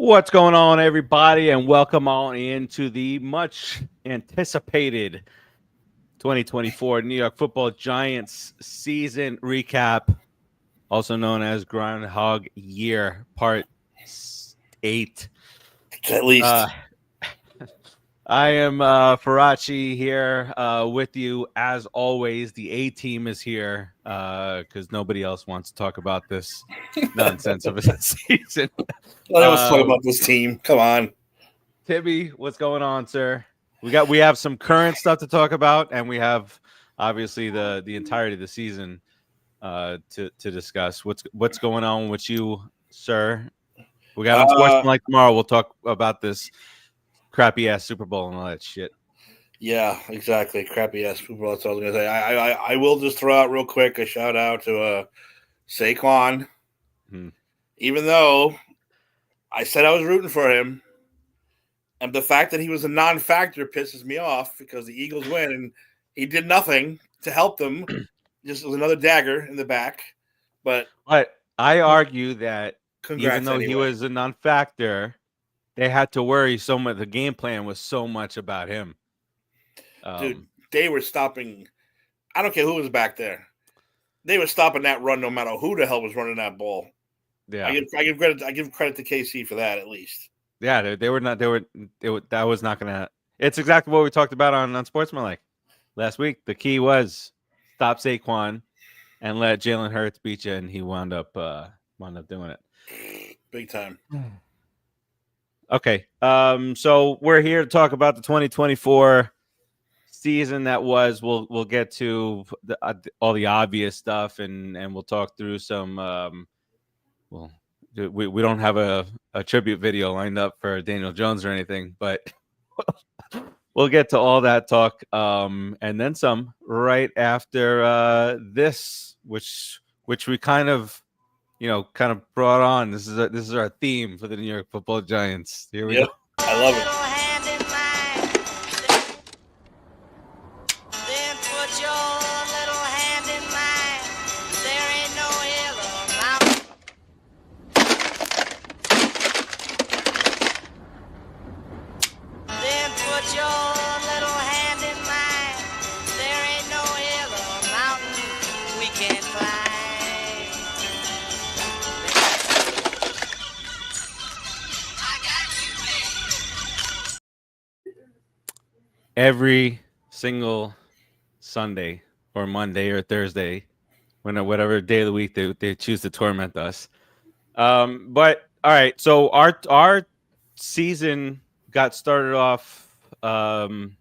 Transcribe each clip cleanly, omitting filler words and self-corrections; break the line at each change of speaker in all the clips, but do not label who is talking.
What's going on, everybody, and welcome on into the much anticipated 2024 New York Football Giants season recap, also known as Groundhog Year Part 8.
At least.
I am Farachi here with you as always. The A team is here because nobody else wants to talk about this nonsense of a season.
Let's talk about this team. Come on,
Tibby, what's going on, sir? We have some current stuff to talk about, and we have obviously the entirety of the season to discuss. What's going on with you, sir? We got Unsportsmanlike tomorrow. We'll talk about this crappy ass Super Bowl and all that shit.
Yeah, exactly. Crappy ass Super Bowl. That's what I was gonna say. I will just throw out real quick a shout out to Saquon. Even though I said I was rooting for him, and the fact that he was a non-factor pisses me off because the Eagles win and he did nothing to help them. Just was another dagger in the back. But
I argue that
congrats
even though
anyway.
he was a non-factor, they had to worry so much. The game plan was so much about him.
Dude, they were stopping. I don't care who was back there. They were stopping that run no matter who the hell was running that ball.
Yeah,
I give credit to KC for that at least.
Yeah, they were not. That was not gonna. It's exactly what we talked about on Unsportsmanlike last week. The key was stop Saquon and let Jalen Hurts beat you, and he wound up doing it.
Big time.
Okay, so we're here to talk about the 2024 season that was. We'll get to all the obvious stuff, and we'll talk through some. We don't have a tribute video lined up for Daniel Jones or anything, but we'll get to all that talk and then some right after this, which we kind of brought on. This is our theme for the New York Football Giants. Here we go.
I love it.
Every single Sunday or Monday or Thursday, whatever day of the week they choose to torment us. But all right, so our season got started off, kind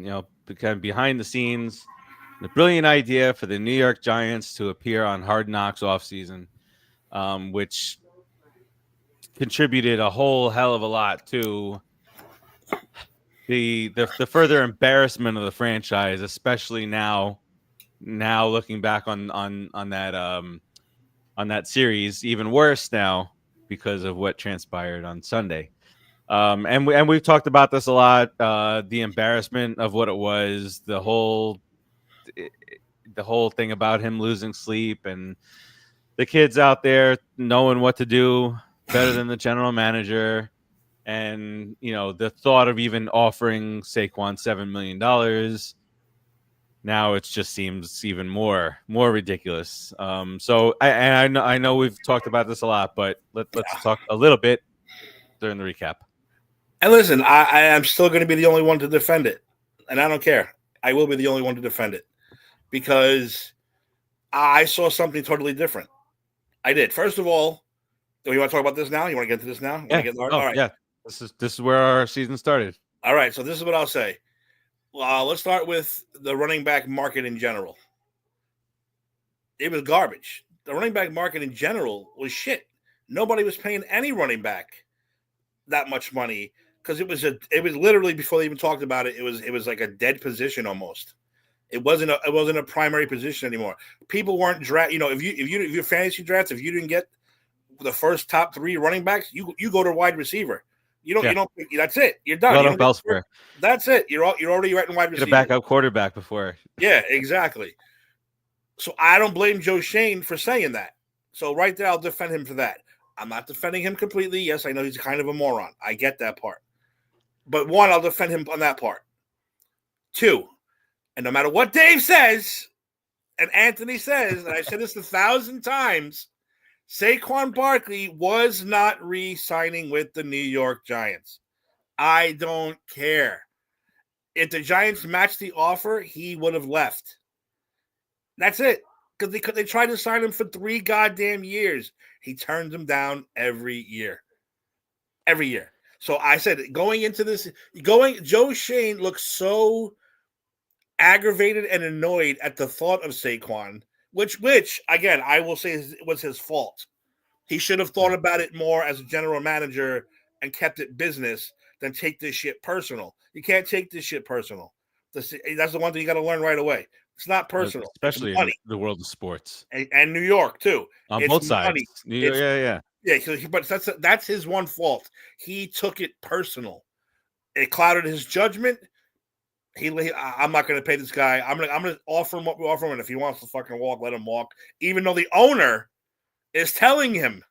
of behind the scenes. The brilliant idea for the New York Giants to appear on Hard Knocks offseason, which contributed a whole hell of a lot to the further embarrassment of the franchise, especially now looking back on that series, even worse now because of what transpired on Sunday. And we've talked about this a lot. The embarrassment of what it was, the whole thing about him losing sleep, and the kids out there knowing what to do better than the general manager. And, the thought of even offering Saquon $7 million, now it just seems even more ridiculous. So I know we've talked about this a lot, but let's talk a little bit during the recap.
And listen, I am still going to be the only one to defend it, and I don't care. I will be the only one to defend it because I saw something totally different. I did. First of all, do you want to talk about this now? You want to get to this now?
Yeah.
All right.
Yeah. This is where our season started.
All right, so this is what I'll say. Let's start with the running back market in general. It was garbage. The running back market in general was shit. Nobody was paying any running back that much money because it was literally, before they even talked about it, it was like a dead position almost. It wasn't a primary position anymore. People weren't draft. If your fantasy drafts, if you didn't get the first top 3 running backs, you go to wide receiver. You don't. That's it. You're done.
Elsewhere.
That's it. You're already right in wide receiver.
Get a backup quarterback before.
Yeah, exactly. So I don't blame Joe Shane for saying that. So right there, I'll defend him for that. I'm not defending him completely. Yes, I know he's kind of a moron. I get that part. But one, I'll defend him on that part. Two, and no matter what Dave says, and Anthony says, and I've said this 1,000 times, Saquon Barkley was not re-signing with the New York Giants. I don't care. If the Giants matched the offer, he would have left. That's it. Because they tried to sign him for 3 goddamn years. He turns them down every year. Every year. So I said, going into this, Joe Shane looks so aggravated and annoyed at the thought of Saquon, which again, I will say was his fault. He should have thought about it more as a general manager and kept it business than take this shit personal. You can't take this shit personal. That's the one thing you got to learn right away. It's not personal,
especially in the world of sports
and New York too.
On
it's
both sides.
Money.
Yeah.
But that's his one fault. He took it personal. It clouded his judgment. I'm not going to pay this guy. I'm going to offer him what we offer him, and if he wants to fucking walk, let him walk. Even though the owner is telling him,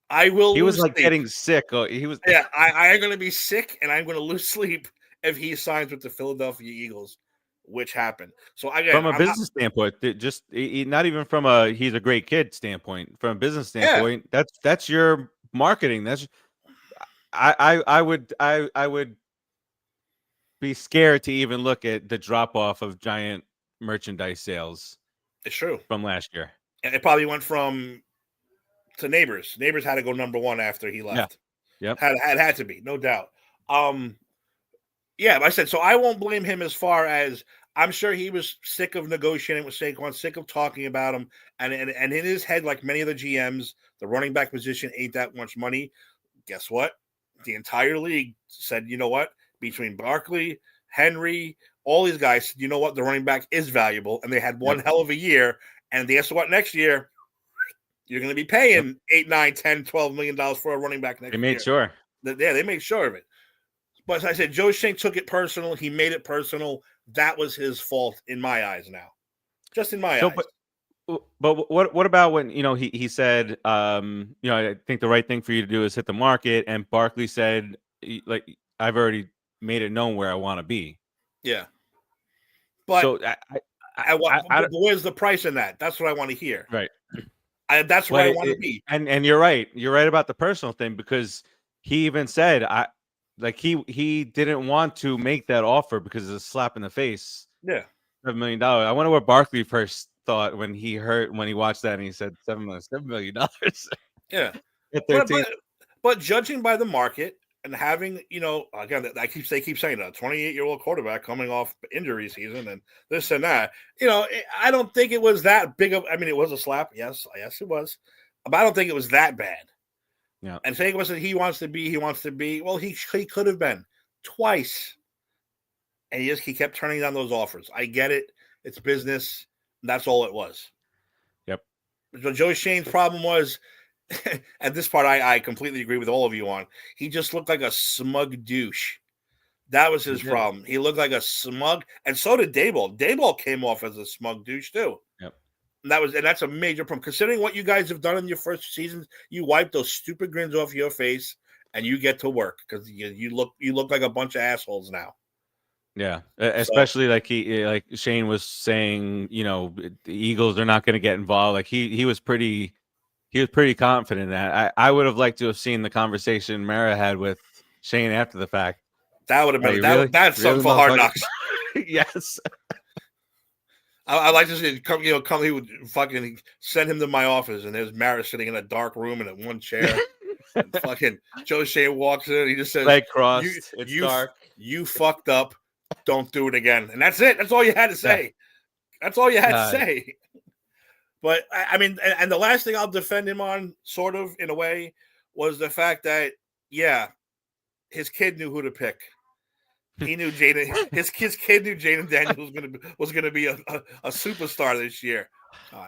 "I will."
He was
lose
like
sleep.
getting sick. He was.
Yeah, I am going to be sick, and I'm going to lose sleep if he signs with the Philadelphia Eagles, which happened. So again,
from a business standpoint, just not even from a he's a great kid standpoint. From a business standpoint, that's your marketing. That's I would be scared to even look at the drop off of Giant merchandise sales.
It's true
from last year.
And it probably went from to Neighbors. Neighbors had to go number 1 after he left.
Yeah.
Had to be, no doubt. Yeah, I said so. I won't blame him as far as I'm sure he was sick of negotiating with Saquon, sick of talking about him, and in his head, like many of the GMs, the running back position ain't that much money. Guess what? The entire league said, you know what? Between Barkley, Henry, all these guys, you know what? The running back is valuable, and they had one hell of a year. And guess what? Next year, you're going to be paying $8, $9, $10, $12 million for a running back next year.
They made sure.
They made sure of it. But as I said, Joe Shane took it personal. He made it personal. That was his fault in my eyes now. Just in my eyes.
But what about when, he said, I think the right thing for you to do is hit the market. And Barkley said, like, I've already made it known where I want to be.
Yeah. But
so
where's the price in that? That's what I want to hear.
Right.
That's where I want to be.
And you're right. You're right about the personal thing, because he even said, he didn't want to make that offer because it's a slap in the face.
Yeah.
$7 million. I wonder what Barkley first thought when he watched that and he said $7 million.
Yeah.
At 13.
But judging by the market and having, again, they keep saying a 28-year-old quarterback coming off injury season and this and that, I don't think it was that big of, it was a slap. Yes, it was. But I don't think it was that bad.
Yeah.
And saying it was that he wants to be. Well, he could have been twice. And he kept turning down those offers. I get it. It's business. That's all it was.
Yep.
So Joe Shane's problem was, and this part I completely agree with all of you on, he just looked like a smug douche. That was his problem. He looked like a smug, and so did Daboll. Daboll came off as a smug douche too.
Yep.
And that's a major problem. Considering what you guys have done in your first seasons, you wipe those stupid grins off your face and you get to work, because you look like a bunch of assholes now.
Yeah, especially like Shane was saying, the Eagles are not going to get involved. Like he was pretty confident in that. I would have liked to have seen the conversation Mara had with Shane after the fact.
That would have been that's something for Hard Knocks.
Yes.
I like to see come. He would fucking send him to my office, and there's Mara sitting in a dark room in one chair. And fucking Joe Shane walks in. He just says,
"Leg crossed. It's dark.
You fucked up. Don't do it again." And that's it. That's all you had to say. Yeah. That's all you had to say. But and the last thing I'll defend him on, sort of in a way, was the fact that his kid knew who to pick. He knew Jaden. His kid knew Jaden Daniels was gonna be a superstar this year.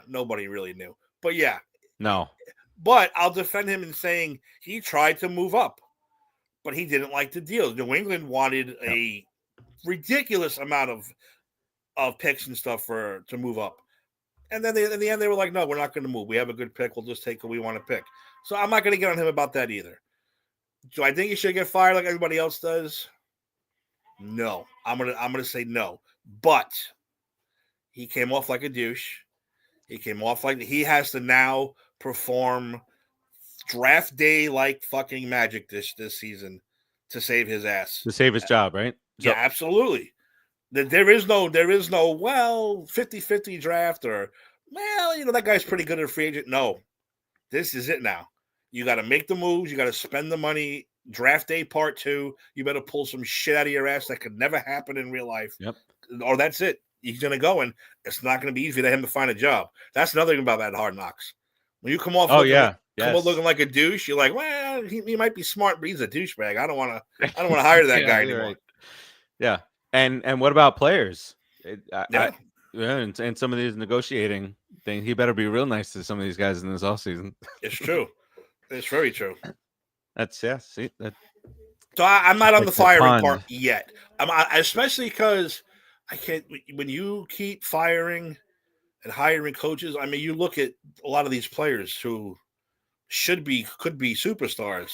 Nobody really knew, but
no.
But I'll defend him in saying he tried to move up, but he didn't like the deal. New England wanted a ridiculous amount of picks and stuff to move up. And then in the end, they were like, no, we're not going to move. We have a good pick. We'll just take what we want to pick. So I'm not going to get on him about that either. Do I think he should get fired like everybody else does? No. I'm gonna say no. But he came off like a douche. He came off like he has to now perform draft day like fucking magic this season to save his ass.
To save his job, right?
Yeah, absolutely. There is no 50-50 draft or that guy's pretty good at a free agent. No. This is it now. You got to make the moves. You got to spend the money. Draft day part 2. You better pull some shit out of your ass that could never happen in real life.
Yep.
Or that's it. He's going to go, and it's not going to be easy for him to find a job. That's another thing about that Hard Knocks. When you come off, come off looking like a douche, you're like, well, he might be smart, but he's a douchebag. I don't want to hire that guy anymore. Right.
Yeah. And what about players? And some of these negotiating things, he better be real nice to some of these guys in this offseason.
It's true. It's very true.
See that.
So I'm not on the firing part yet. Especially because I can't. When you keep firing and hiring coaches, I mean, you look at a lot of these players who could be superstars.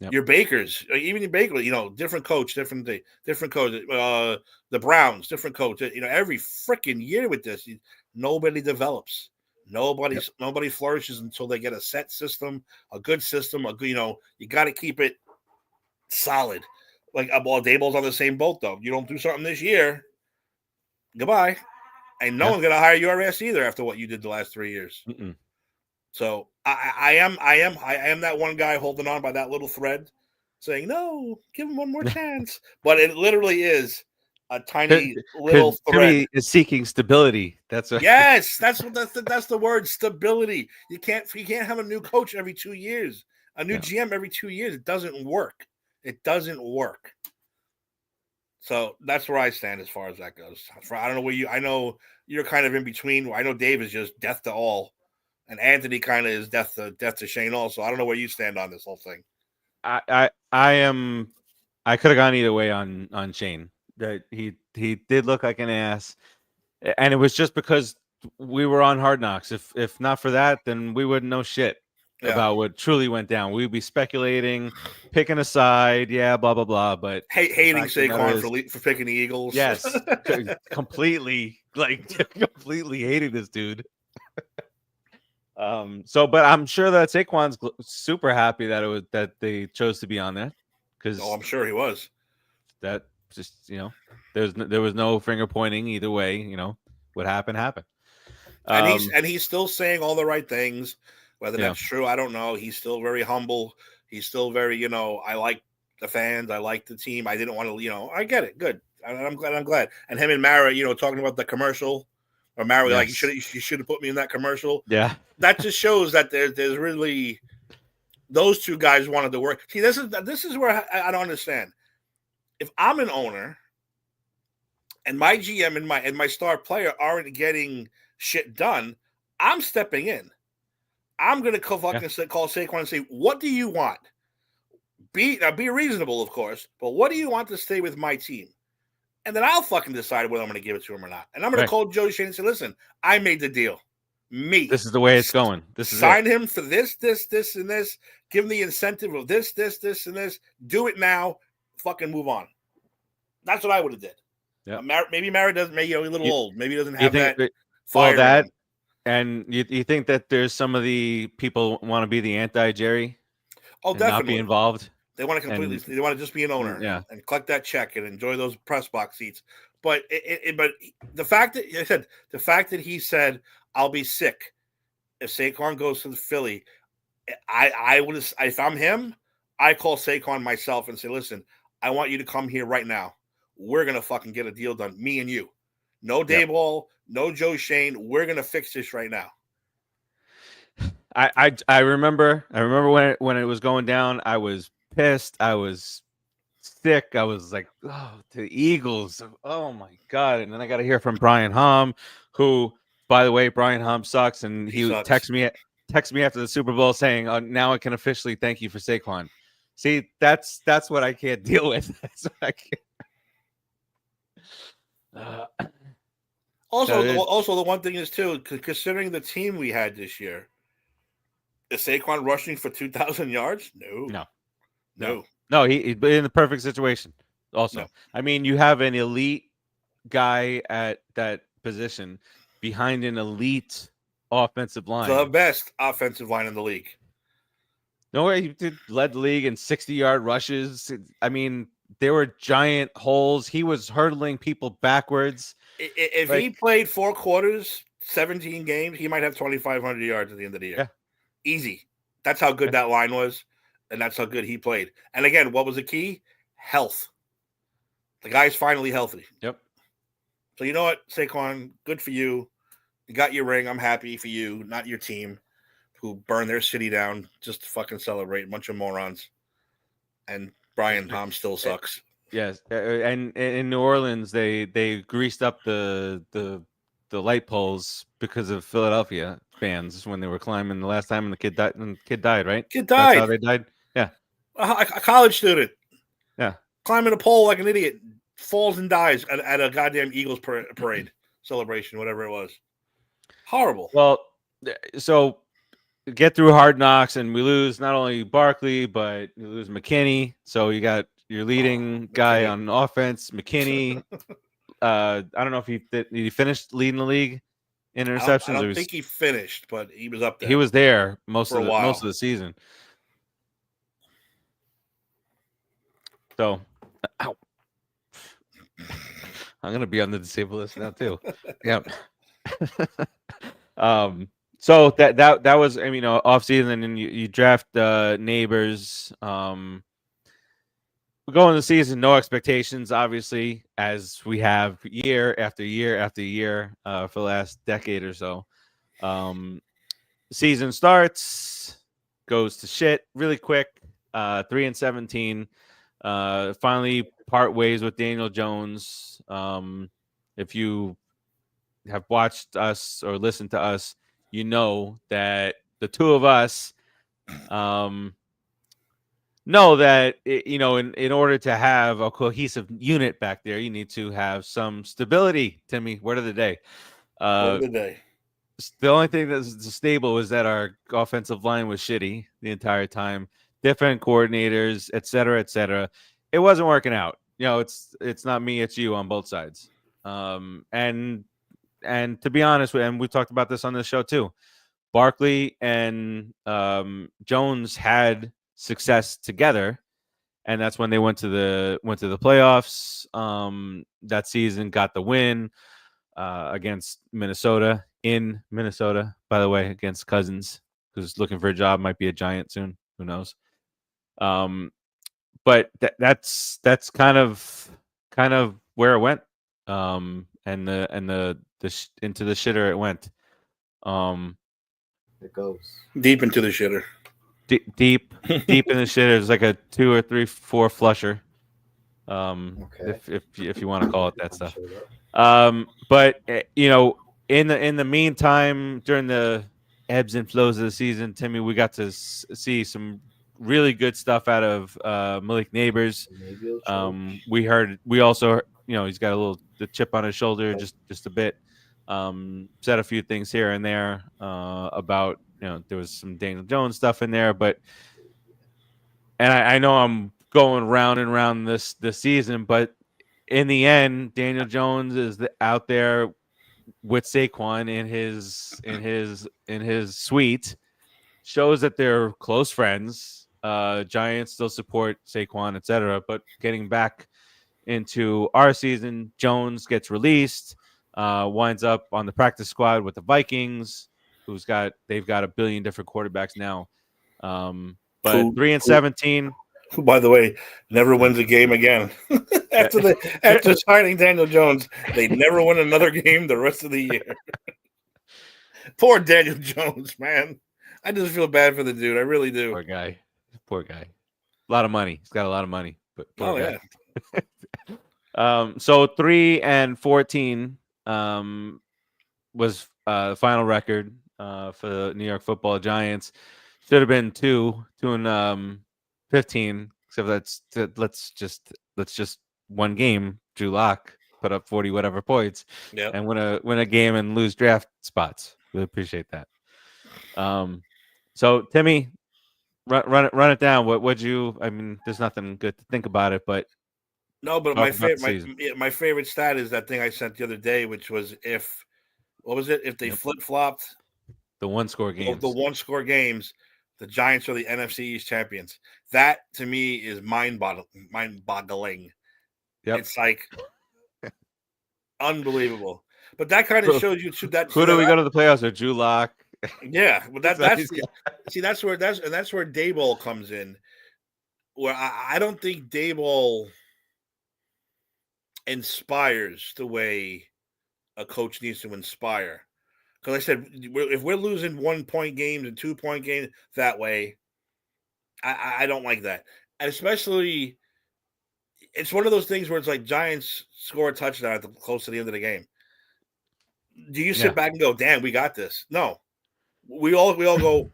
Yep. Your Bakers, even your Baker, different coach, different coach. The Browns, different coach. Every freaking year with this, nobody develops. Nobody flourishes until they get a set system, a good system. You got to keep it solid. Like Daboll's on the same boat though. You don't do something this year, goodbye. And no one's gonna hire your ass either after what you did the last 3 years.
Mm-mm.
So I am that one guy holding on by that little thread, saying no, give him one more chance. But it literally is a tiny little thread.
Timmy is seeking stability. That's
the word, stability. You can't have a new coach every 2 years, a new GM every 2 years. It doesn't work. So that's where I stand as far as that goes. I don't know where I know you're kind of in between. I know Dave is just death to all, and Anthony kind of is death to Shane also. I don't know where you stand on this whole thing.
I could have gone either way on Shane. That he did look like an ass, and it was just because we were on Hard Knocks. If not for that, then we wouldn't know shit about what truly went down. We'd be speculating, picking a side, blah blah blah. But
hating Saquon for picking the Eagles.
Yes, completely hating this dude. But I'm sure that Saquon's super happy that they chose to be on there, because
I'm sure he was.
That just there was no finger pointing either way. What happened.
And he's still saying all the right things. Whether that's true, I don't know. He's still very humble. He's still very, I like the fans. I like the team. I didn't want to, I get it. Good. I'm glad. And him and Mara, talking about the commercial, or Mara, like, you should have put me in that commercial.
Yeah.
That just shows that there's really, those two guys wanted to work. See, this is where I don't understand. If I'm an owner and my GM and my star player aren't getting shit done, I'm stepping in. I'm going to call Saquon and say, what do you want? Be reasonable, of course, but what do you want to stay with my team? And then I'll fucking decide whether I'm going to give it to him or not. And I'm going to call Joe Shane and say, listen, I made the deal. This
is the way it's going.
Sign him for this, and this. Give him the incentive of this, and this. Do it now. Fucking move on. That's what I would have did.
Yeah.
Maybe Mara doesn't. Maybe he's a little old. Maybe he doesn't have that fire.
That. And you think that there's some of the people want to be the anti-Jerry?
Oh, definitely.
Not be involved.
They want to completely. They want to just be an owner, and collect that check and enjoy those press box seats. But but the fact that he said, "I'll be sick if Saquon goes to the Philly," I would, if I'm him, I call Saquon myself and say, "Listen, I want you to come here right now. We're gonna fucking get a deal done, me and you. No Dayball, no Joe Shane. We're gonna fix this right now."
I remember when it was going down. I was pissed. I was sick. I was like, oh, the Eagles. Oh my God. And then I got to hear from Brian Hom, who, by the way, Brian Hom sucks. And he texted me after the Super Bowl saying, now I can officially thank you for Saquon. See, that's what I can't deal with. That's what I can't.
Also, the one thing is too, considering the team we had this year, is Saquon rushing for 2,000 yards?
No. He's in the perfect situation. Also,
No.
I mean, you have an elite guy at that position behind an elite offensive line.
The best offensive line in the league.
No way, he led the league in 60-yard rushes. I mean, there were giant holes. He was hurdling people backwards.
If he played 4 quarters, 17 games, he might have 2,500 yards at the end of the year.
Yeah.
Easy. That's how good that line was, and that's how good he played. And again, what was the key? Health. The guy's finally healthy.
Yep.
So you know what, Saquon, good for you. You got your ring. I'm happy for you, not your team, who burned their city down just to fucking celebrate. A bunch of morons. And Brian Tom still sucks.
Yes, and in New Orleans, they greased up the light poles because of Philadelphia fans when they were climbing the last time, and the kid died. Right?
Kid died.
That's how they died. Yeah,
a college student.
Yeah,
climbing a pole like an idiot, falls and dies at a goddamn Eagles parade celebration, whatever it was. Horrible.
Well, so get through Hard Knocks, and we lose not only Barkley, but you lose McKinney. So you got your leading guy on offense, McKinney. I don't know if did he finish leading the league in interceptions.
I don't think he finished, but he was up there.
He was there most of the season. So, ow. I'm gonna be on the disabled list now too. Yeah. So that was, I mean, off season, and you draft Neighbors. We go into the season, no expectations, obviously, as we have year after year after year for the last decade or so. Season starts, goes to shit really quick. 3-17. Finally part ways with Daniel Jones. If you have watched us or listened to us, you know that the two of us know that in order to have a cohesive unit back there, you need to have some stability. Timmy, word of the day.
Word of the day.
The only thing that's stable was that our offensive line was shitty the entire time. Different coordinators, et cetera, et cetera. It wasn't working out. It's not me, it's you on both sides. And to be honest, and we talked about this on this show too, Barkley and Jones had success together, and that's when they went to the playoffs that season, got the win against Minnesota, in Minnesota, by the way, against Cousins, who's looking for a job, might be a Giant soon, who knows. But that's kind of where it went, and the into the shitter it went.
It goes
deep into the shitter.
Deep in the shitter. It's like a 2 or 3, 4 flusher. Okay. If you want to call it that stuff. But in the meantime, during the ebbs and flows of the season, Timmy, we got to see some really good stuff out of Malik Neighbors. We also he's got the chip on his shoulder, just a bit. Said a few things here and there about there was some Daniel Jones stuff in there, and I know I'm going round and round this season, but in the end, Daniel Jones is out there with Saquon in his suite, shows that they're close friends. Giants still support Saquon, etc. But getting back into our season, Jones gets released, winds up on the practice squad with the Vikings, they've got a billion different quarterbacks now. But 3-17.
Who, by the way, never wins a game again. after signing Daniel Jones, they never win another game the rest of the year. Poor Daniel Jones, man. I just feel bad for the dude. I really do.
Poor guy. A lot of money. He's got a lot of money. But
yeah.
So 3-14 was the final record for the New York Football Giants. Should have been 2-15, except let's just one game. Drew Lock put up 40 whatever points
Yep.
and win a game and lose draft spots. Really appreciate that. So Timmy, run it down. What would you? I mean, there's nothing good to think about it, but
No, but
talk about the season.
my favorite stat is that thing I sent the other day, which was if they flip flopped
the one score games,
the one score games, the Giants are the NFC East champions. That to me is mind boggling.
Yep.
It's like unbelievable. But that kind of shows you that.
Who do we go to the playoffs? Or Drew Lock?
Yeah, but that's where Daboll comes in. Where I don't think Daboll inspires the way a coach needs to inspire. Because I said, if we're losing 1 point games and 2 point games that way, I don't like that. And especially, it's one of those things where it's like Giants score a touchdown at close to the end of the game. Do you sit back and go, "Damn, we got this"? No, we all go,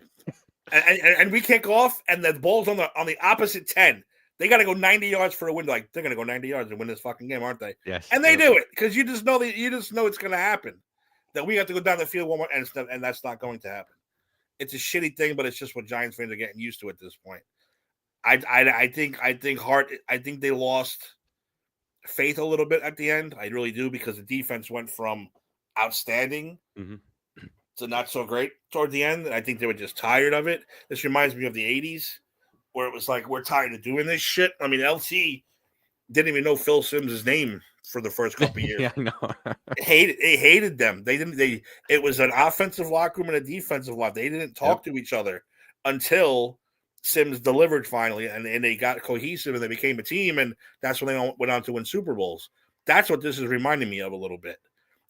and we kick off, and the ball's on the opposite 10. They got to go 90 yards for a win. Like, they're going to go 90 yards and win this fucking game, aren't they?
Yes.
And they do it because you just know it's going to happen. That we have to go down the field one more, and that's not going to happen. It's a shitty thing, but it's just what Giants fans are getting used to at this point. I think they lost faith a little bit at the end. I really do, because the defense went from outstanding to not so great toward the end. And I think they were just tired of it. This reminds me of the 80s, where it was like, we're tired of doing this shit. I mean, LT didn't even know Phil Simms' name for the first couple of years.
Yeah, I know.
They hated them. It was an offensive locker room and a defensive locker. They didn't talk to each other until Simms delivered finally, and they got cohesive and they became a team, and that's when they went on to win Super Bowls. That's what this is reminding me of a little bit.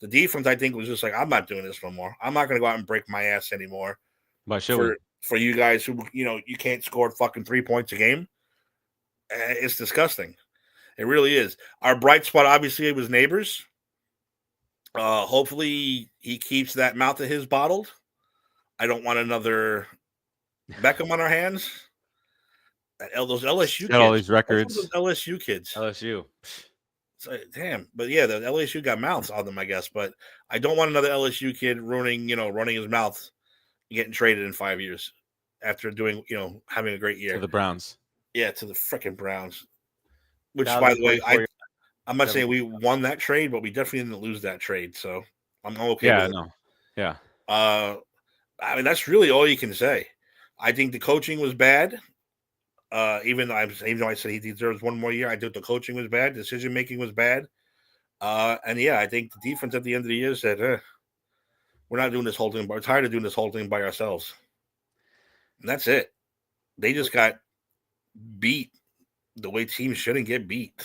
The defense, I think, was just like, I'm not doing this no more. I'm not going to go out and break my ass anymore.
But
for you guys who, you can't score fucking 3 points a game. It's disgusting. It really is. Our bright spot, obviously, was Neighbors. Hopefully he keeps that mouth of his bottled. I don't want another Beckham on our hands. Those LSU kids.
All these records.
Those LSU kids.
LSU.
So, damn. But yeah, the LSU got mouths on them, I guess. But I don't want another LSU kid running his mouth, getting traded in 5 years after doing, having a great year.
To the Browns.
Yeah, to the freaking Browns. Which, by the way, I'm not saying we won that trade, but we definitely didn't lose that trade. So I'm okay with it.
No. Yeah.
I mean, that's really all you can say. I think the coaching was bad. Even though I said he deserves one more year, I think the coaching was bad. Decision making was bad. And yeah, I think the defense at the end of the year said, "We're not doing this whole thing. We're tired of doing this whole thing by ourselves." And that's it. They just got beat the way teams shouldn't get beat.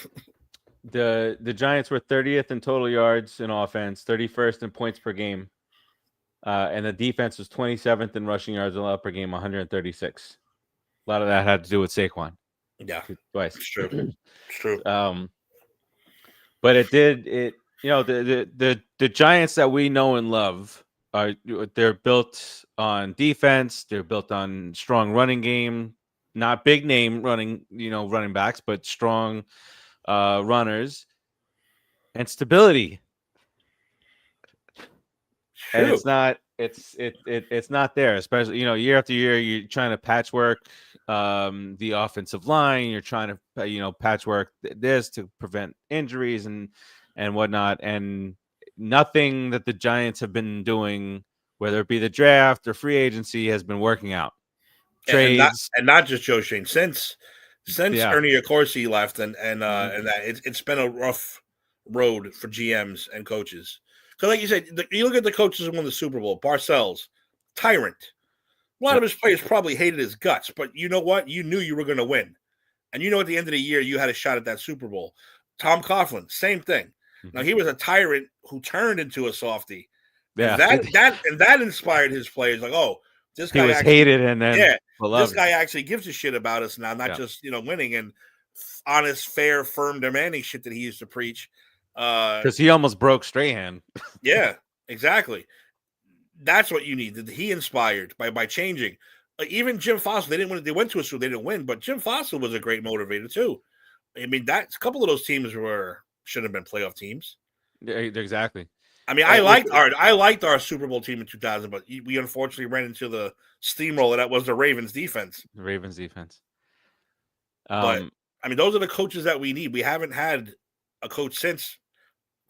The Giants were 30th in total yards in offense, 31st in points per game. And the defense was 27th in rushing yards allowed per game, 136. A lot of that had to do with Saquon.
Yeah,
twice.
It's true. It's true.
But the Giants that we know and love they're built on defense. They're built on strong running game, not big name running backs, but strong runners and stability.
True.
And it's not there, especially year after year. You're trying to patchwork the offensive line. You're trying to patchwork this to prevent injuries and whatnot. And nothing that the Giants have been doing, whether it be the draft or free agency, has been working out. Trades
and not just Joe Shane since Ernie Accorsi left and that it's been a rough road for GMs and coaches. Because like you said, you look at the coaches who won the Super Bowl. Parcells, tyrant. A lot of his players probably hated his guts, but you know what? You knew you were going to win. And at the end of the year, you had a shot at that Super Bowl. Tom Coughlin, same thing. Mm-hmm. Now, he was a tyrant who turned into a softie. Yeah. And that inspired his players. Like, oh, this guy
was hated and then
this guy actually gives a shit about us now, not just, winning and honest, fair, firm, demanding shit that he used to preach.
Because he almost broke Strahan.
Yeah, exactly. That's what you need. He inspired by changing. Even Jim Fossil, they didn't win. They went to a Super, they didn't win, but Jim Fossil was a great motivator too. I mean, a couple of those teams were should have been playoff teams.
Exactly.
I mean, I liked our Super Bowl team in 2000, but we unfortunately ran into the steamroller that was the Ravens defense.
The Ravens defense.
But I mean, those are the coaches that we need. We haven't had a coach since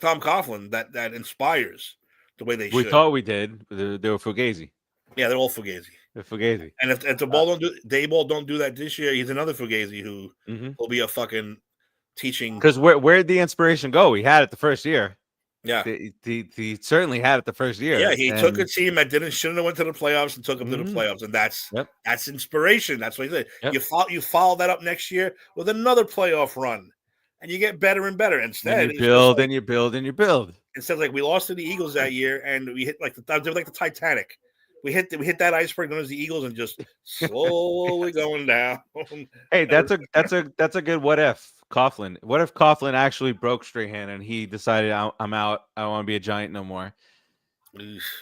Tom Coughlin that inspires the way they should.
We thought we did. They were Fugazi.
Yeah, they're all Fugazi.
They're Fugazi.
And if the ball don't do that this year, he's another Fugazi who will be a fucking teaching.
Because where'd the inspiration go? He had it the first year.
Yeah,
he certainly had it the first year.
Yeah, he took a team that shouldn't have went to the playoffs and took them to the playoffs, and that's inspiration. That's what he said. Yep. You follow that up next year with another playoff run, and you get better and better. Instead,
and you build and you build and you build.
Instead, like we lost to the Eagles that year, and we hit like the Titanic. We hit that iceberg known as the Eagles, and just slowly going down.
Hey, that's a good what if. Coughlin. What if Coughlin actually broke Strahan and he decided I'm out. I don't want to be a Giant no more.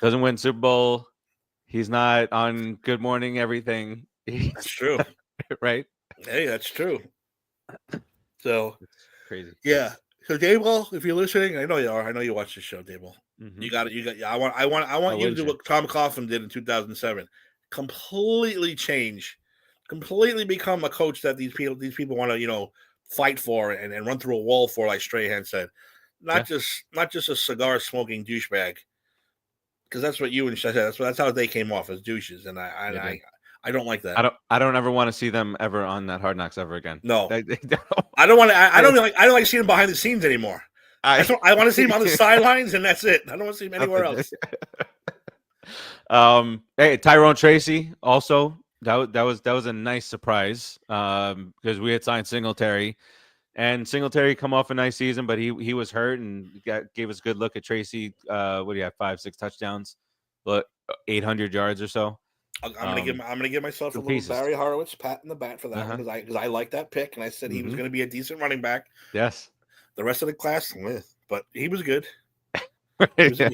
Doesn't win Super Bowl. He's not on Good Morning Everything.
That's true,
right?
Hey, that's true. So
it's crazy.
Yeah. So Dable, if you're listening, I know you are. I know you watch the show, Dable. Mm-hmm. You got it. I want you to do what Tom Coughlin did in 2007. Completely change. Completely become a coach that these people want to fight for and run through a wall for, like Strahan said. Not just a cigar smoking douchebag, because that's what you and Shai said. That's how they came off, as douches, and I don't like that.
I don't ever want to see them ever on that Hard Knocks ever again.
No, I don't want to. I don't like seeing them behind the scenes anymore. I want to see them on the sidelines, and that's it. I don't want to see them anywhere else.
Hey, Tyrone Tracy also. That was a nice surprise because we had signed Singletary, and Singletary come off a nice season, but he was hurt and gave us a good look at Tracy. What do you have? 5-6 touchdowns, but 800 yards or so.
I'm gonna give myself a little Barry Horowitz pat in the back for that one because I like that pick, and I said he was going to be a decent running back.
Yes.
The rest of the class, but he was good.
Yeah.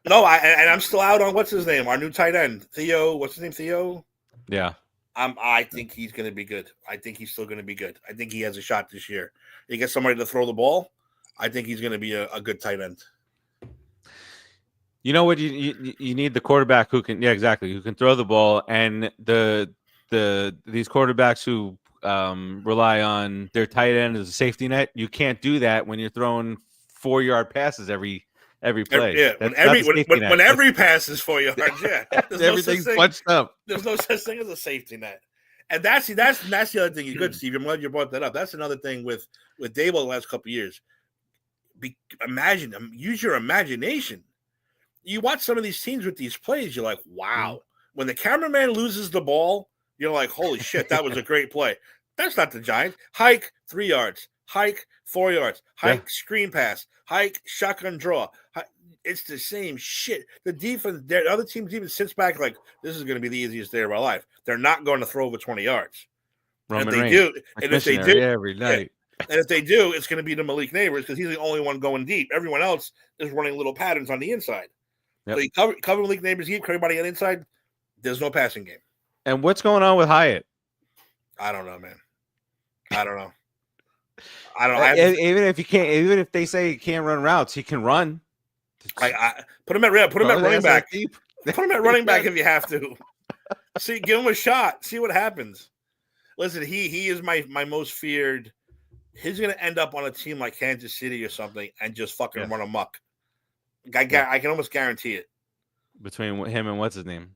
No, I'm still out on what's his name, our new tight end, Theo. What's his name, Theo?
Yeah.
I think he's going to be good. I think he's still going to be good. I think he has a shot this year. You get somebody to throw the ball, I think he's going to be a good tight end.
You know what? You need the quarterback who can throw the ball, and these quarterbacks who rely on their tight end as a safety net. You can't do that when you're throwing 4-yard passes every play.
Yeah, when every pass is 4 yards. Yeah,
everything's punched up.
There's no such thing as a safety net, and that's the other thing. You're good, Steve. I'm glad you brought that up. That's another thing with Dable the last couple of years. Use your imagination. You watch some of these teams with these plays, you're like, wow. When the cameraman loses the ball, you're like, holy shit, that was a great play. That's not the Giants. Hike 3 yards. Hike 4 yards. Hike screen pass. Hike shotgun draw. It's the same shit. The defense, the other team's even sits back like, this is going to be the easiest day of our life. They're not going to throw over 20 yards.
Roman
and if they do,
every night.
And if they do, it's going to be to Malik Neighbors because he's the only one going deep. Everyone else is running little patterns on the inside. Yep. So you cover Malik Neighbors deep, everybody on the inside. There's no passing game.
And what's going on with Hyatt?
I don't know, man. I don't know.
Even if they say he can't run routes, he can run.
I put him at running back. Put him at running back if you have to. See, give him a shot. See what happens. Listen, he is my most feared. He's going to end up on a team like Kansas City or something and just fucking run amok. I can almost guarantee it.
Between him and what's his name?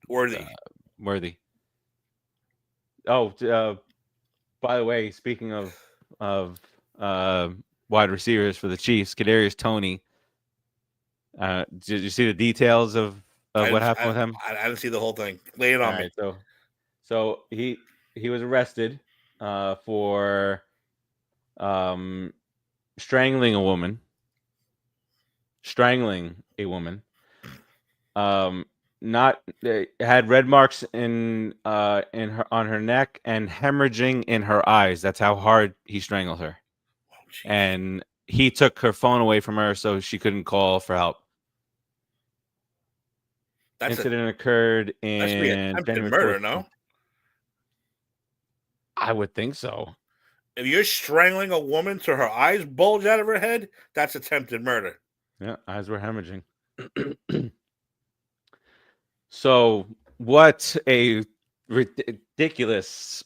Worthy.
Worthy. Oh, by the way, speaking of wide receivers for the Chiefs, Kadarius Toney. Did you see the details of what happened with him?
I didn't see the whole thing. Lay it on me.
So he was arrested for strangling a woman. Had red marks in her on her neck and hemorrhaging in her eyes. That's how hard he strangled her. And he took her phone away from her so she couldn't call for help. Incident occurred in
attempted murder, no?
I would think so.
If you're strangling a woman till her eyes bulge out of her head, that's attempted murder.
Yeah, eyes were hemorrhaging. So, what a ridiculous,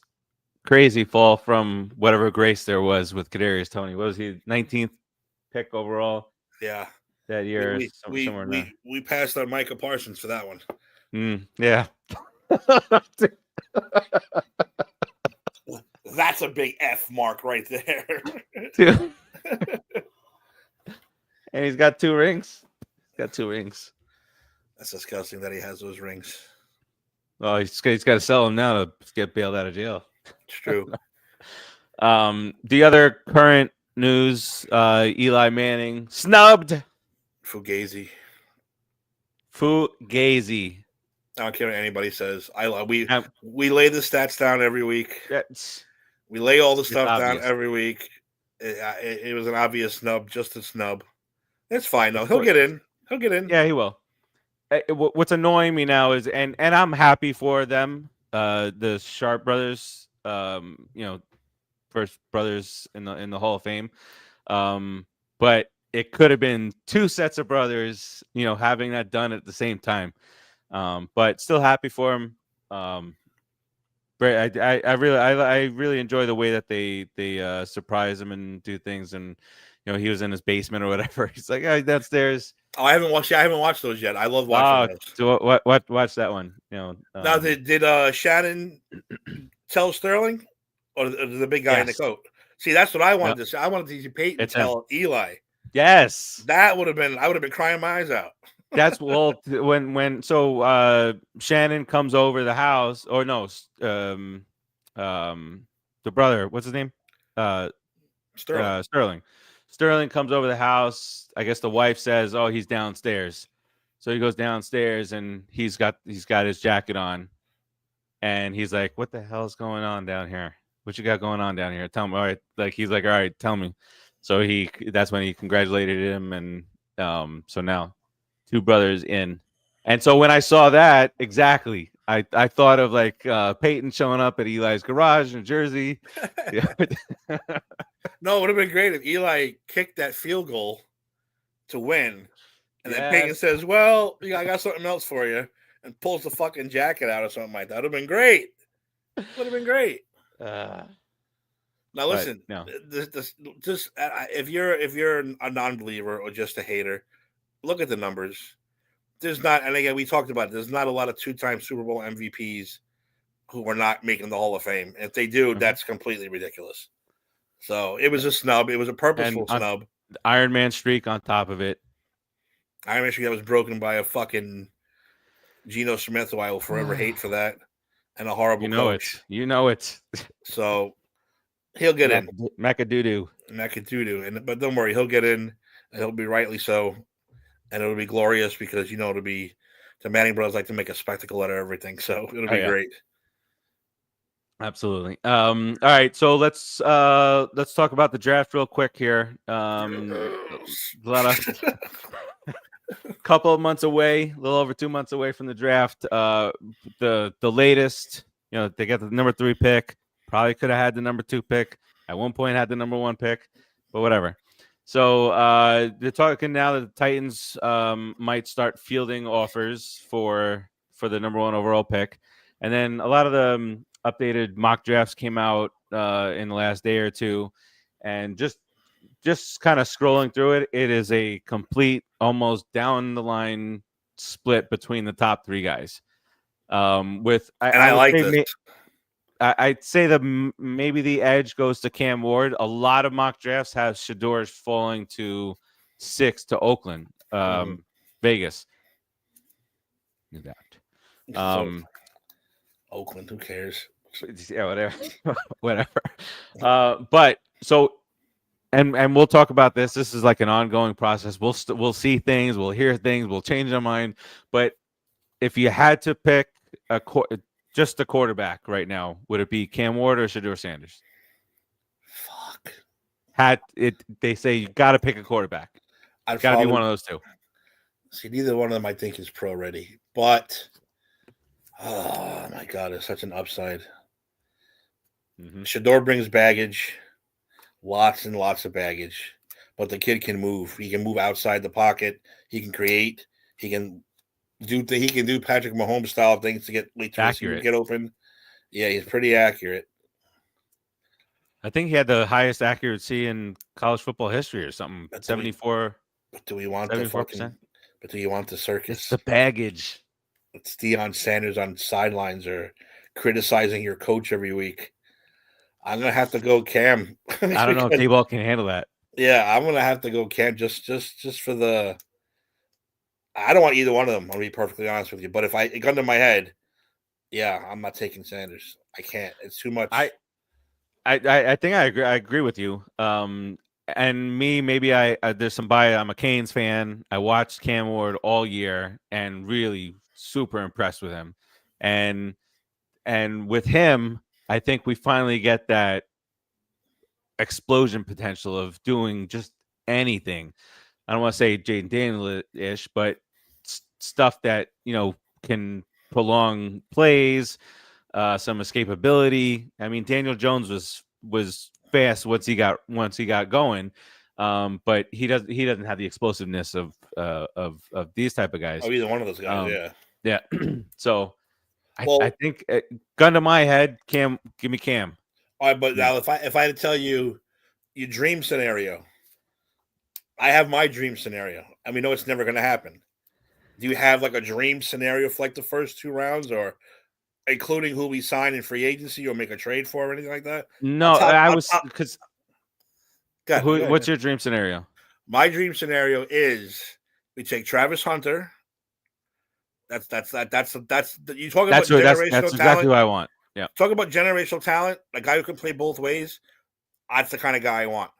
crazy fall from whatever grace there was with Kadarius Toney. What was he, 19th pick overall
Yeah.
that year?
We
Somewhere in
we
there.
we passed on Micah Parsons for that one.
Yeah.
That's a big F mark right there.
Dude. And he's got 2 rings. Got 2 rings.
That's disgusting that he has those rings.
Oh, he's got to sell them now to get bailed out of jail.
It's true.
The other current news: Eli Manning snubbed.
Fugazi.
I
don't care what anybody says. We lay the stats down every week. We lay all the stuff down every week. It was an obvious snub, just a snub. It's fine though. He'll get in.
Yeah, he will. What's annoying me now is, and I'm happy for them, the Sharp brothers, first brothers in the Hall of Fame. But it could have been 2 sets of brothers, having that done at the same time. But still happy for him. But I really enjoy the way that they surprise him and do things, and he was in his basement or whatever. He's like, "Oh, downstairs."
Oh, I haven't watched those yet. I love watching those.
So watch that one.
Now, did Shannon tell Sterling, or the big guy in the coat? See, that's what I wanted to say. I wanted to see Peyton tell Eli.
Yes,
that would have been. I would have been crying my eyes out.
That's when Shannon comes over the house, or no, the brother, what's his name?
Sterling.
Sterling comes over the house. I guess the wife says, "Oh, he's downstairs." So he goes downstairs and he's got his jacket on, and he's like, "What the hell is going on down here? What you got going on down here? Tell me." All right, he's like, "All right, tell me." So that's when he congratulated him, and so now 2 brothers in. And so when I saw that, exactly, I thought of Peyton showing up at Eli's garage in Jersey.
No, it would have been great if Eli kicked that field goal to win. And then Peyton says, "Well, I got something else for you," and pulls the fucking jacket out or something like that. Would have been great. Would have been great. Now listen, if you're a non-believer or just a hater, look at the numbers. There's not, and again, we talked about it, there's not a lot of 2-time Super Bowl MVPs who are not making the Hall of Fame. And if they do, that's completely ridiculous. So it was a snub. It was a purposeful snub.
Iron Man streak on top of it.
Iron Man streak that was broken by a fucking Geno Smith, who I will forever hate for that, and a horrible coach.
You know it.
So he'll get in.
Macadoodoo.
But don't worry, he'll get in, and he'll be rightly so. And it'll be glorious because it'll be the Manning brothers like to make a spectacle out of everything. So it'll be great.
Absolutely. All right, so let's talk about the draft real quick here. A couple of months away, a little over 2 months away from the draft. The latest, they got the number 3 pick. Probably could have had the number 2 pick. At one point had the number 1 pick, but whatever. So they're talking now that the Titans might start fielding offers for the number 1 overall pick. And then a lot of the updated mock drafts came out in the last day or two. And just kind of scrolling through it, it is a complete, almost down the line split between the top 3 guys. I like this. I'd say maybe the edge goes to Cam Ward. A lot of mock drafts have Shedeur falling to 6 to Oakland, Vegas.
Oakland, who cares?
Yeah, whatever. But so, and we'll talk about this. This is like an ongoing process. We'll see things, we'll hear things, we'll change our mind. But if you had to pick just a quarterback right now, would it be Cam Ward or Shedeur Sanders?
Fuck.
They say you got to pick a quarterback. It's got to be one of those 2.
See, neither one of them I think is pro ready, but oh my god, it's such an upside. Shedeur brings baggage. Lots and lots of baggage. But the kid can move. He can move outside the pocket. He can create. He can do Patrick Mahomes style things to get late to receiver get open. Yeah, he's pretty accurate.
I think he had the highest accuracy in college football history or something. 74.
But do we want
74%?
But do you want the circus?
It's the baggage.
It's Deion Sanders on sidelines or criticizing your coach every week. I'm gonna have to go Cam.
I don't know if Dayball can handle that.
Yeah, I'm gonna have to go Cam just for the. I don't want either one of them. I'll be perfectly honest with you. But if it gun to my head, yeah, I'm not taking Sanders. I can't. It's too much.
I think I agree with you. And me, maybe I there's some bias. I'm a Canes fan. I watched Cam Ward all year and really super impressed with him. And with him, I think we finally get that explosion potential of doing just anything. I don't want to say Jaden Daniel-ish, but stuff that, can prolong plays, some escapability. I mean, Daniel Jones was fast once he got going, but he doesn't have the explosiveness of these type of guys.
Oh, either one of those guys,
yeah. So I think gun to my head, Cam, give me Cam.
All right, but now if I had to tell you your dream scenario, I have my dream scenario, and we know it's never going to happen. Do you have like a dream scenario for like the first 2 rounds, or including who we sign in free agency or make a trade for or anything like that?
No, because. What's your dream scenario?
My dream scenario is we take Travis Hunter. That's you talking about generational talent.
That's exactly what I want. Yeah.
Talk about generational talent, a guy who can play both ways. That's the kind of guy I want.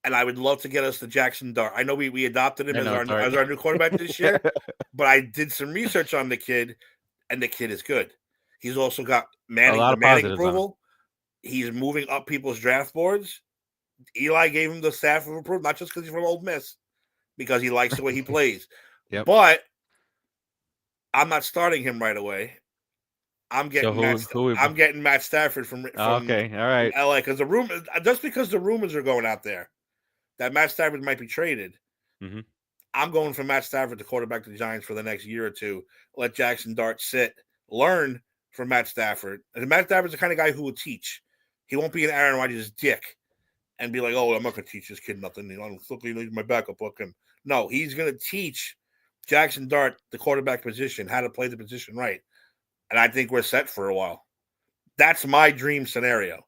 And I would love to get us to Jackson Dart. I know we adopted him as our new quarterback this year, but I did some research on the kid, and the kid is good. He's also got Manning approval. He's moving up people's draft boards. Eli gave him the staff of approval, not just because he's from Ole Miss, because he likes the way he plays.
Yep.
But I'm not starting him right away. I'm getting Matt Stafford from
okay, all right,
from LA, because the rumors are going out there that Matt Stafford might be traded.
Mm-hmm.
I'm going for Matt Stafford to quarterback the Giants for the next year or two. Let Jackson Dart sit, learn from Matt Stafford. And Matt Stafford's the kind of guy who will teach. He won't be an Aaron Rodgers dick and be like, "Oh, I'm not going to teach this kid nothing. He's my backup. Look him." No, he's going to teach Jackson Dart the quarterback position, how to play the position right. And I think we're set for a while. That's my dream scenario.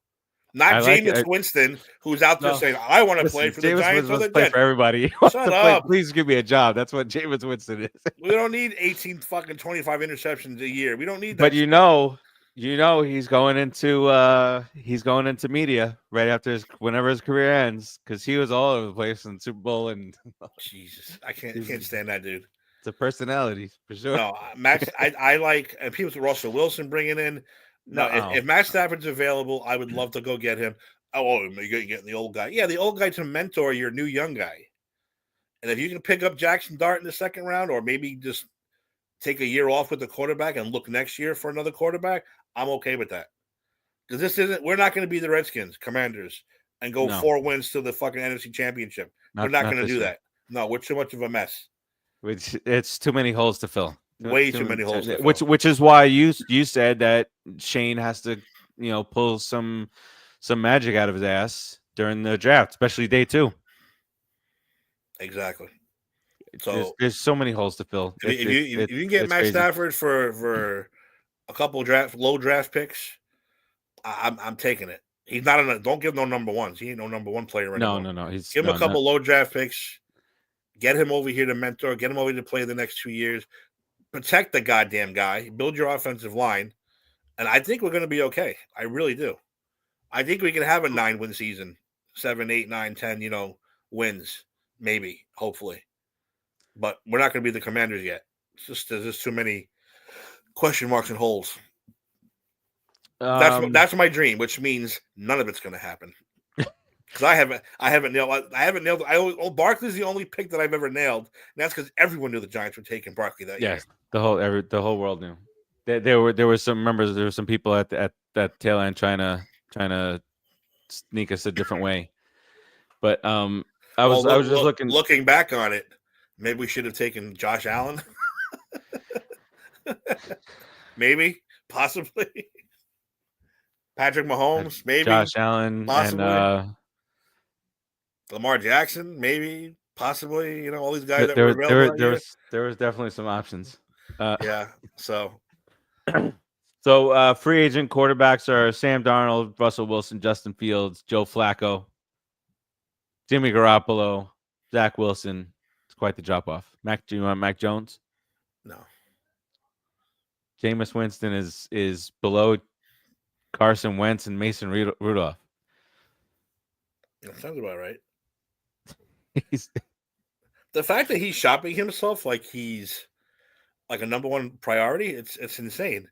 Not Jameis Winston, who's out there saying, "I want to play for the Giants or the Jets."
For everybody.
Shut up.
Please give me a job. That's what Jameis Winston is.
We don't need 18 fucking 25 interceptions a year. We don't need that.
But you know he's going into media right after whenever his career ends, because he was all over the place in the Super Bowl and
Jesus, I can't stand that dude.
It's a personality for sure.
No, Max, I like, and people with Russell Wilson bringing in. No, if Matt Stafford's available, I would love to go get him. Oh, you're getting the old guy. Yeah, the old guy to mentor your new young guy. And if you can pick up Jackson Dart in the second round, or maybe just take a year off with the quarterback and look next year for another quarterback, I'm okay with that. Because we're not going to be the Redskins, Commanders, and go 4 wins to the fucking NFC Championship. We're not going to do that. No, we're too much of a mess.
It's too many holes to fill.
Way too many holes to fill.
Which is why you said that Shane has to, pull some magic out of his ass during the draft, especially day 2.
Exactly. So
there's so many holes to fill.
If you can get Matt Stafford for a couple low draft picks, I'm taking it. He's not don't give no number ones. He ain't no number 1 player anymore.
No.
Give him a couple low draft picks. Get him over here to mentor. Get him over here to play the next 2 years. Protect the goddamn guy. Build your offensive line. And I think we're going to be okay. I really do. I think we can have a 9-win season. 7, 8, 9, 10, wins. Maybe. Hopefully. But we're not going to be the Commanders yet. There's just too many question marks and holes. That's my dream, which means none of it's going to happen. Because I haven't nailed. Barkley's the only pick that I've ever nailed. And that's because everyone knew the Giants were taking Barkley that year.
Yes, the whole world knew. There were some members. There were some people at that tail end trying to sneak us a different way. But I was just
looking back on it. Maybe we should have taken Josh Allen. Maybe, possibly. Patrick Mahomes, maybe.
Josh Allen,
possibly.
and
Lamar Jackson, maybe, possibly. You know, all these guys that were available.
There was definitely some options.
Yeah. So
free agent quarterbacks are Sam Darnold, Russell Wilson, Justin Fields, Joe Flacco, Jimmy Garoppolo, Zach Wilson. It's quite the drop off. Do you want Mac Jones?
No.
Jameis Winston is below Carson Wentz and Mason Rudolph.
That sounds about right. The fact that he's shopping himself like he's like a number one priority, it's insane.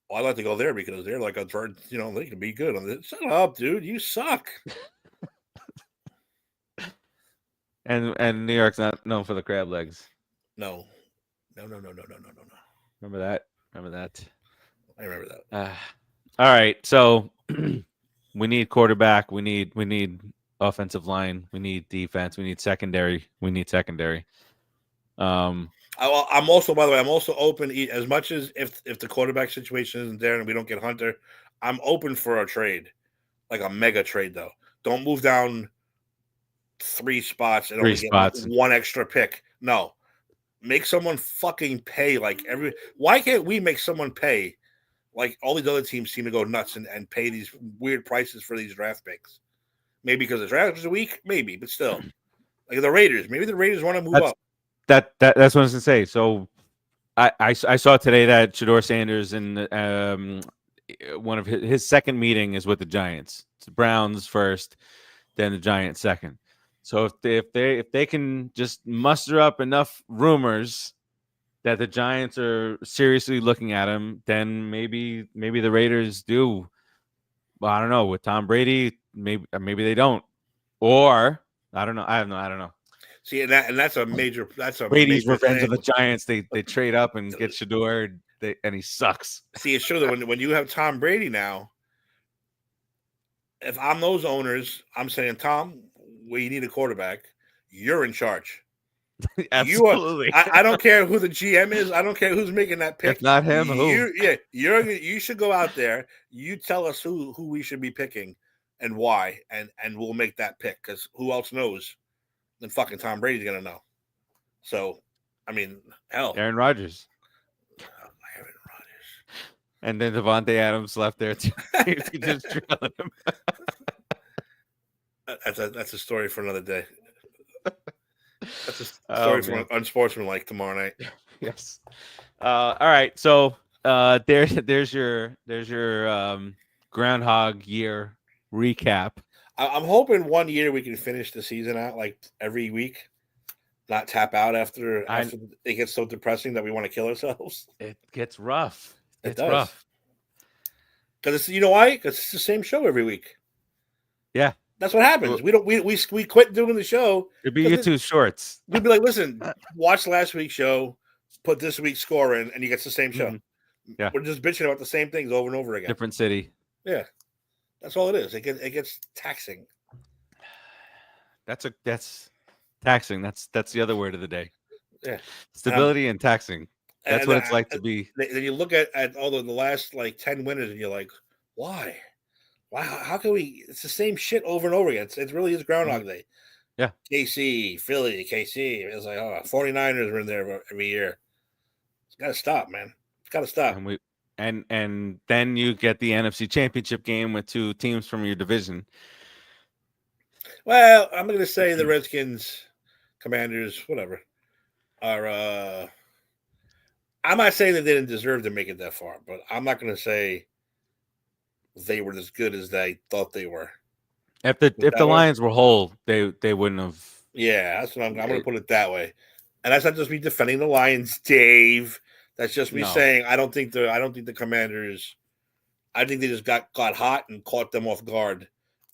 Well, I'd like to go there because they're like a third, they can be good on this. Shut up, dude. You suck.
And New York's not known for the crab legs.
No.
Remember that?
I remember that.
All right. So we need quarterback. We need offensive line. We need defense. We need secondary.
I'm also, by the way, I'm also open as much as if the quarterback situation isn't there and we don't get Hunter, I'm open for a trade, like a mega trade though. Don't move down 3 spots and only get one extra pick. No, make someone fucking pay why can't we make someone pay like all these other teams seem to go nuts and pay these weird prices for these draft picks? Maybe because the draft is weak, maybe, but still, like the Raiders. Maybe the Raiders want to move up.
That's what I was going to say. So I saw today that Shedeur Sanders and one of his second meeting is with the Giants. It's the Browns first, then the Giants second. So if they can just muster up enough rumors that the Giants are seriously looking at him, then maybe the Raiders do. Well, I don't know, with Tom Brady, maybe they don't, or I don't know. I don't know.
See, that's a major. That's a
Brady's
major
revenge
thing.
of the Giants. They trade up and get Shedeur, and he sucks.
See, it's true that when you have Tom Brady now, if I'm those owners, I'm saying, Tom, we need a quarterback. You're in charge.
Absolutely.
I don't care who the GM is. I don't care who's making that pick.
If not him, who?
You should go out there. You tell us who we should be picking and why, and we'll make that pick because who else knows than fucking Tom Brady's gonna know. So, I mean, hell,
Aaron Rodgers. And then Devontae Adams left there too. Just drilling him.
That's a story for another day. That's a story for Unsportsmanlike tomorrow night.
Yes. All right. So there's your Groundhog Year recap.
I'm hoping 1 year we can finish the season out like every week, not tap out after it gets so depressing that we want to kill ourselves.
It gets rough.
It's rough. Because you know why? Because it's the same show every week.
Yeah.
That's what happens. We quit doing the show.
It'd be YouTube shorts.
We'd be like, listen, watch last week's show, put this week's score in, and you get the same show. Mm-hmm.
Yeah,
we're just bitching about the same things over and over again.
Different city.
Yeah, that's all it is. It gets taxing.
That's taxing. That's the other word of the day.
Yeah,
stability and taxing. That's what it's like to be.
Then you look at all the last 10 winners, and you're like, why? Wow, how can we? It's the same shit over and over again. It really is Groundhog Day.
Yeah.
KC, Philly, KC. It's like, 49ers are in there every year. It's got to stop, man. It's got to stop.
And then you get the NFC Championship game with 2 teams from your division.
Well, I'm going to say the Redskins, Commanders, whatever, are. I'm not saying that they didn't deserve to make it that far, but I'm not going to say they were as good as they thought they were.
If the Lions were whole, they wouldn't have.
Yeah, that's what I'm going to put it that way. And that's not just me defending the Lions, Dave. That's just me saying I don't think the Commanders. I think they just got hot and caught them off guard,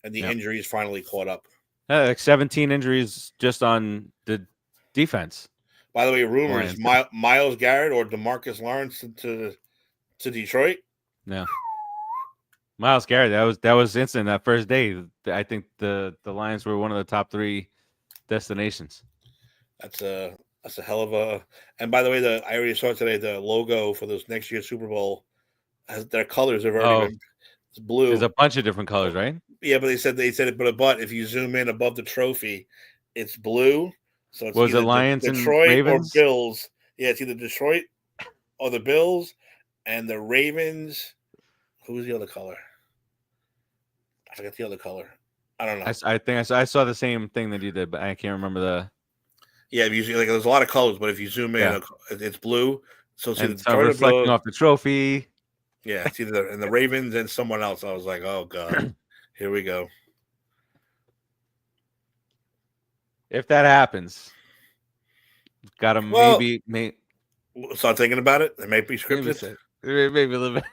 and the injuries finally caught up.
Like 17 injuries just on the defense.
By the way, rumors: Myles Garrett or DeMarcus Lawrence to Detroit.
Yeah. Miles Garrett, that was instant that first day. I think the Lions were one of the top 3 destinations.
That's a hell of a. And by the way, I already saw today the logo for this next year's Super Bowl. Their colors have already been. It's blue.
There's a bunch of different colors, right?
Yeah, but they said it, but if you zoom in above the trophy, it's blue. So it's
Was it
either
Lions
Detroit
and Ravens?
or Bills. Yeah, it's either Detroit or the Bills, and the Ravens. Who's the other color? I forget the other color. I don't know.
I think I saw the same thing that you did, but I can't remember the.
Yeah, if you see, like there's a lot of colors, but if you zoom in, it's blue. So it's either Detroit
reflecting
or Bills.
off the trophy.
Yeah, it's either and the Ravens and someone else. I was like, oh god, here we go.
If that happens, gotta maybe
start thinking about it. It might be scripted.
Maybe a little bit.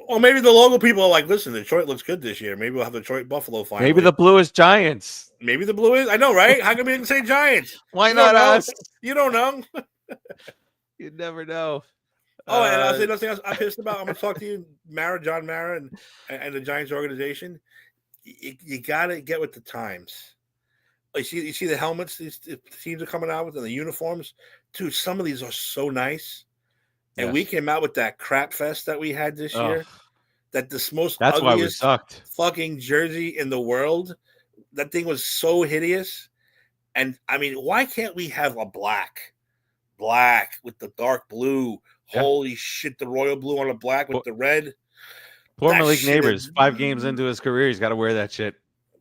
Well, maybe the local people are like, listen, Detroit looks good this year. Maybe we'll have Detroit Buffalo finally.
Maybe the blue is Giants.
Maybe the blue is. I know, right? How come we didn't say Giants?
Why not us?
You don't know.
You never know.
Oh, and I'll say nothing else I'm pissed about. I'm going to talk to you, John Mara, and the Giants organization. You got to get with the times. You see the helmets these teams are coming out with and the uniforms? Dude, some of these are so nice. And we came out with that crap fest that we had this year. That's
That's why we sucked.
Fucking jersey in the world. That thing was so hideous. And I mean, why can't we have a black with the dark blue? Yeah. Holy shit, the royal blue on a black with the red.
Poor Malik Neighbors, 5 games into his career, he's got to wear that shit.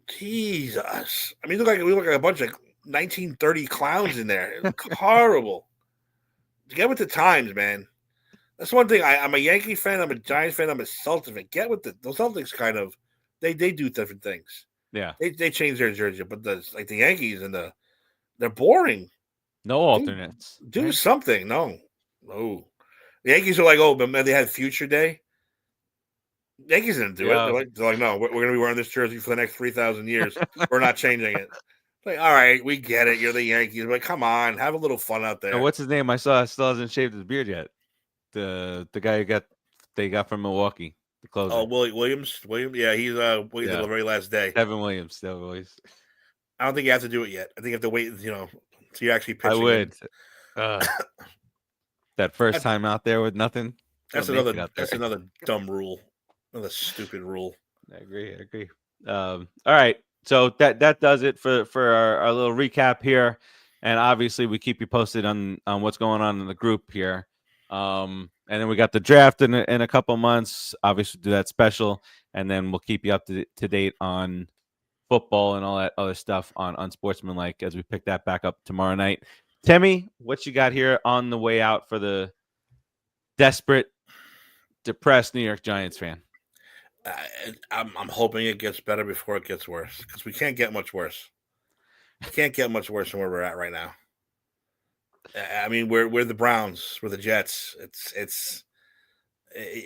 Jesus. I mean, we look like a bunch of 1930 clowns in there. It's horrible. Get with the times, man. That's one thing. I'm a Yankee fan. I'm a Giants fan. I'm a Celtics fan. Get with the Celtics. Kind of, they do different things.
Yeah,
they change their jersey, but the Yankees and they're boring.
No alternates.
Do something. No. The Yankees are like, oh, but man, they had Future Day. The Yankees didn't do it. They're like, no, we're going to be wearing this jersey for the next 3,000 years. We're not changing it. Like, all right, we get it. You're the Yankees, but come on, have a little fun out there.
What's his name? I saw still hasn't shaved his beard yet. The guy they got from Milwaukee. The closer.
Oh, Williams. Yeah, he's the very last day.
Devin Williams.
I don't think you have to do it yet. I think you have to wait. Till you actually pitch.
I would. That first time out there with nothing.
That's another dumb rule. Another stupid rule.
I agree. All right. So that does it for our little recap here. And obviously we keep you posted on what's going on in the group here. And then we got the draft in a couple months. Obviously do that special. And then we'll keep you up to date on football and all that other stuff on Unsportsmanlike as we pick that back up tomorrow night. Timmy, what you got here on the way out for the desperate, depressed New York Giants fan?
I'm hoping it gets better before it gets worse because we can't get much worse. We can't get much worse than where we're at right now. I mean, we're the Browns, we're the Jets.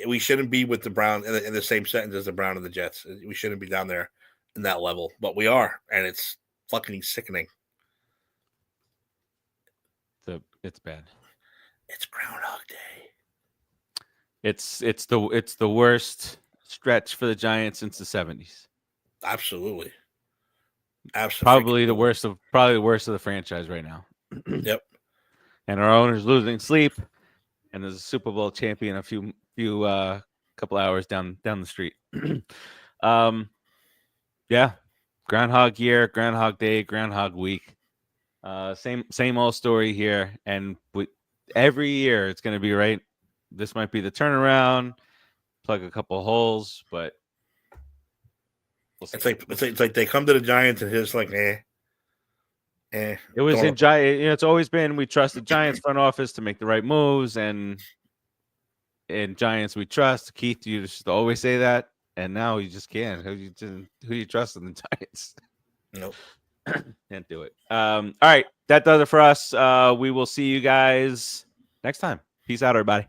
We shouldn't be with the Browns in the same sentence as the Browns and the Jets. We shouldn't be down there in that level, but we are, and it's fucking sickening.
It's bad.
It's Groundhog Day.
It's the worst stretch for the Giants since the 70s.
Absolutely.
Probably the worst of the franchise right now.
Yep.
And our owner's losing sleep, and there's a Super Bowl champion a few couple hours down the street. Yeah. Groundhog year, Groundhog Day, Groundhog week. Same old story here, and every year it's going to be right. This might be the turnaround, plug a couple holes, but
we'll it's like they come to the Giants and it's like, It
was in Giant. It's always been we trust the Giants front office to make the right moves, and in Giants we trust. Keith, you just always say that, and now you just can't. Who you trust in the Giants?
Nope.
Can't do it. All right, that does it for us. We will see you guys next time. Peace out, everybody.